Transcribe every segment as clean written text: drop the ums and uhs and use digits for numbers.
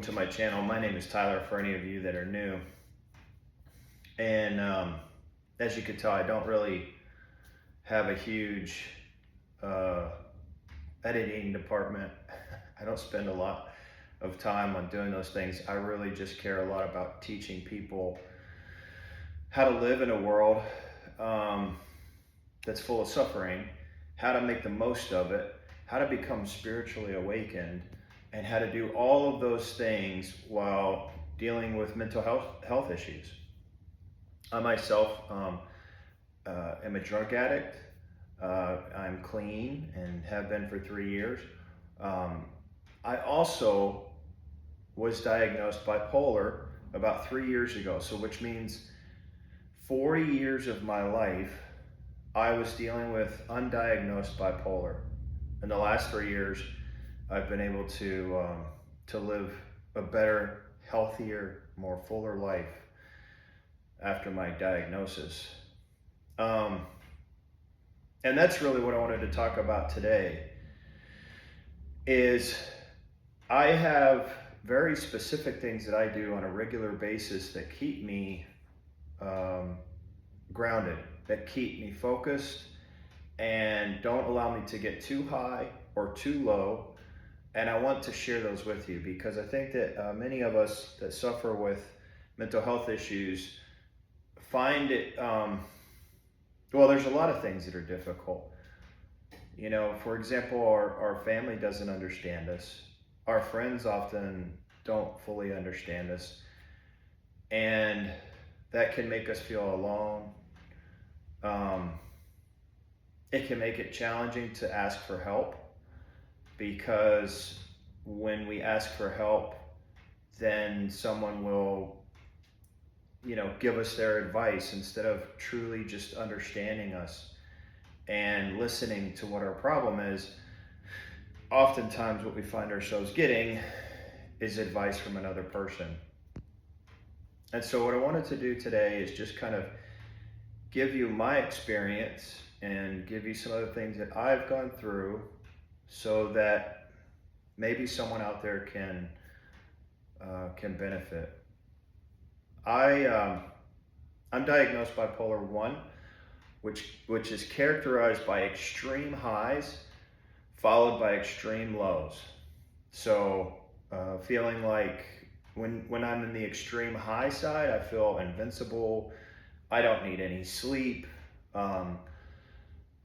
to my channel. My name is Tyler for any of you that are new. And as you can tell, I don't really have a huge editing department. I don't spend a lot of time on doing those things. I really just care a lot about teaching people how to live in a world that's full of suffering, how to make the most of it, how to become spiritually awakened, and how to do all of those things while dealing with mental health issues. I myself am a drug addict. I'm clean and have been for 3 years. I also was diagnosed bipolar about 3 years ago, so which means 40 years of my life I was dealing with undiagnosed bipolar. In the last 3 years, I've been able to live a better, healthier, more fuller life after my diagnosis. And that's really what I wanted to talk about today. Is I have very specific things that I do on a regular basis that keep me grounded, that keep me focused, and don't allow me to get too high or too low. And I want to share those with you because I think that many of us that suffer with mental health issues find it, well, there's a lot of things that are difficult. You know, for example, our family doesn't understand us. Our friends often don't fully understand us. And that can make us feel alone. It can make it challenging to ask for help, because when we ask for help, then someone will, give us their advice instead of truly just understanding us and listening to what our problem is. Oftentimes what we find ourselves getting is advice from another person. And so what I wanted to do today is just kind of give you my experience and give you some other things that I've gone through so that maybe someone out there can benefit. I'm diagnosed bipolar 1, which is characterized by extreme highs followed by extreme lows. So feeling like when I'm in the extreme high side, I feel invincible. I don't need any sleep.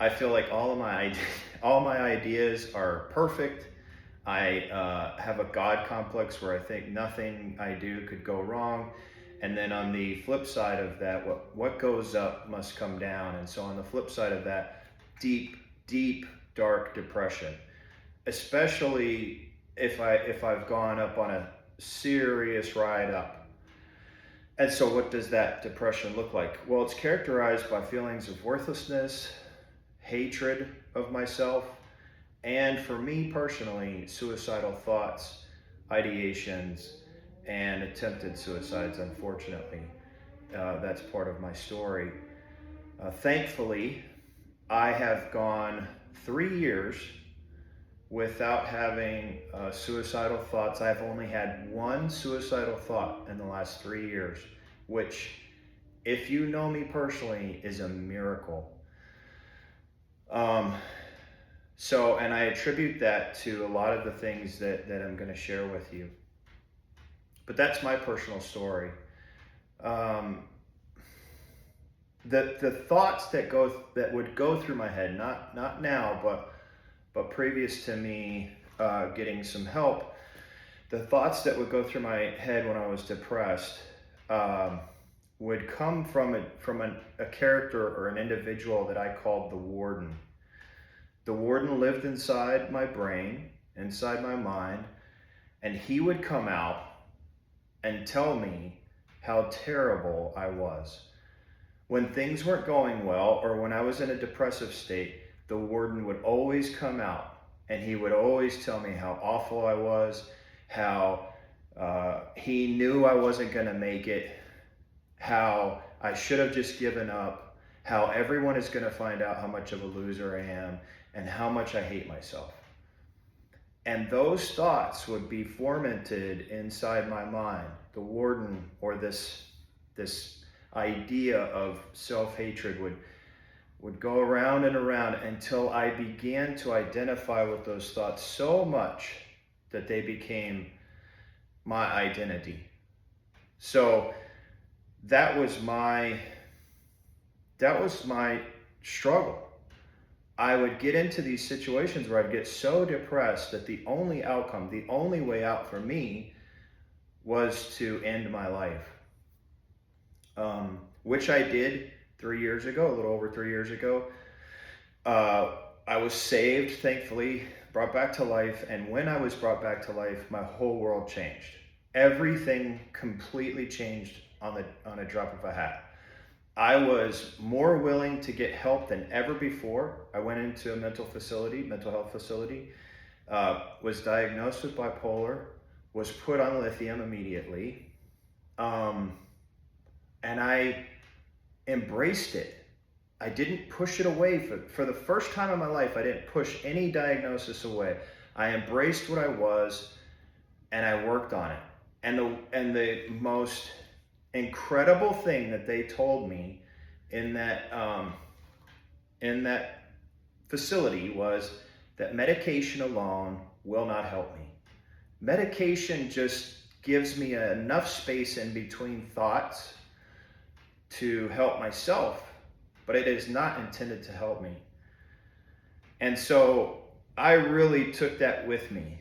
I feel like all my ideas are perfect. I have a God complex where I think nothing I do could go wrong. And then on the flip side of that, what goes up must come down. And so on the flip side of that, deep, deep, dark depression, especially if I've gone up on a serious ride up. And so what does that depression look like? Well, it's characterized by feelings of worthlessness, hatred of myself, and for me personally, suicidal thoughts, ideations, and attempted suicides, unfortunately. That's part of my story. Thankfully, I have gone 3 years without having suicidal thoughts. I've only had one suicidal thought in the last 3 years, which, if you know me personally, is a miracle. And I attribute that to a lot of the things that I'm going to share with you. But that's my personal story. The thoughts that would go through my head, not now, but previous to me getting some help, the thoughts that would go through my head when I was depressed would come from a character or an individual that I called the warden. The warden lived inside my brain, inside my mind, and he would come out and tell me how terrible I was. When things weren't going well, or when I was in a depressive state, the warden would always come out and he would always tell me how awful I was, how he knew I wasn't going to make it, how I should have just given up, how everyone is going to find out how much of a loser I am, and how much I hate myself. And those thoughts would be fermented inside my mind. The warden, or this idea of self-hatred, would go around and around until I began to identify with those thoughts so much that they became my identity. So that was my struggle. I would get into these situations where I'd get so depressed that the only outcome, the only way out for me was to end my life. Which I did 3 years ago, a little over 3 years ago. I was saved, thankfully, brought back to life. And when I was brought back to life, my whole world changed. Everything completely changed on a drop of a hat. I was more willing to get help than ever before. I went into a mental health facility, was diagnosed with bipolar, was put on lithium immediately, and I embraced it. I didn't push it away. For the first time in my life, I didn't push any diagnosis away. I embraced what I was, and I worked on it. And the most incredible thing that they told me in that facility was that medication alone will not help me. Medication just gives me enough space in between thoughts to help myself, but it is not intended to help me. And so I really took that with me.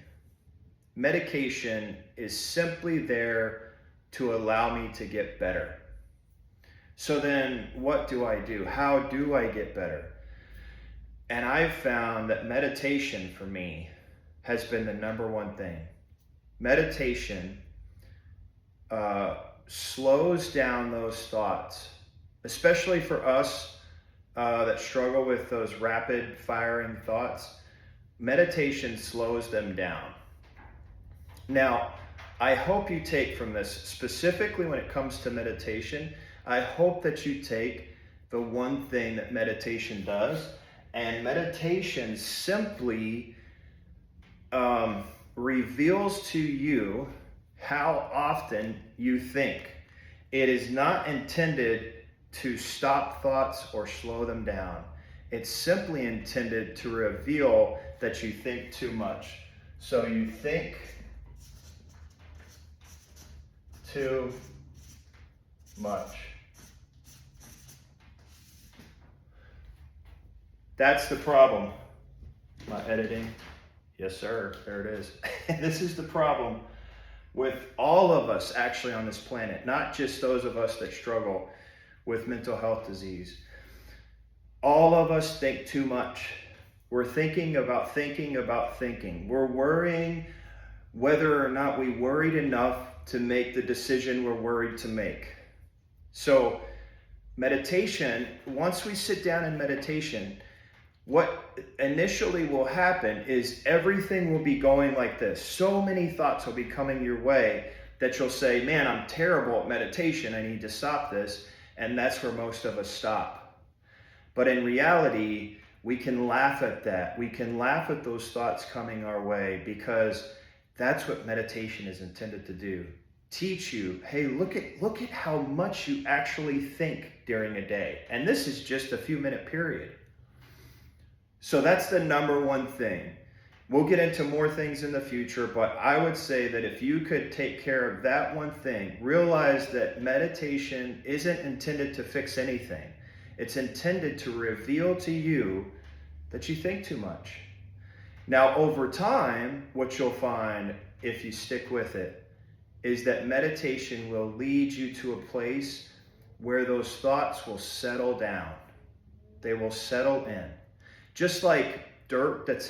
Medication is simply there to allow me to get better. So then what do I do? How do I get better? And I've found that meditation for me has been the number one thing. Meditation slows down those thoughts, especially for us that struggle with those rapid firing thoughts. Meditation slows them down. Now, I hope you take from this, specifically when it comes to meditation, I hope that you take the one thing that meditation does, and meditation simply reveals to you how often you think. It is not intended to stop thoughts or slow them down. It's simply intended to reveal that you think too much. So you think too much. That's the problem. My editing. Yes, sir. There it is. This is the problem with all of us actually on this planet, not just those of us that struggle with mental health disease. All of us think too much. We're thinking about thinking about thinking. We're worrying whether or not we worried enough to make the decision we're worried to make. So meditation, once we sit down in meditation, what initially will happen is everything will be going like this. So many thoughts will be coming your way that you'll say, man, I'm terrible at meditation. I need to stop this. And that's where most of us stop. But in reality, we can laugh at that. We can laugh at those thoughts coming our way, because that's what meditation is intended to do. Teach you, hey, look at how much you actually think during a day. And this is just a few minute period. So that's the number one thing. We'll get into more things in the future, but I would say that if you could take care of that one thing, realize that meditation isn't intended to fix anything. It's intended to reveal to you that you think too much. Now, over time, what you'll find if you stick with it is that meditation will lead you to a place where those thoughts will settle down. They will settle in. Just like dirt that's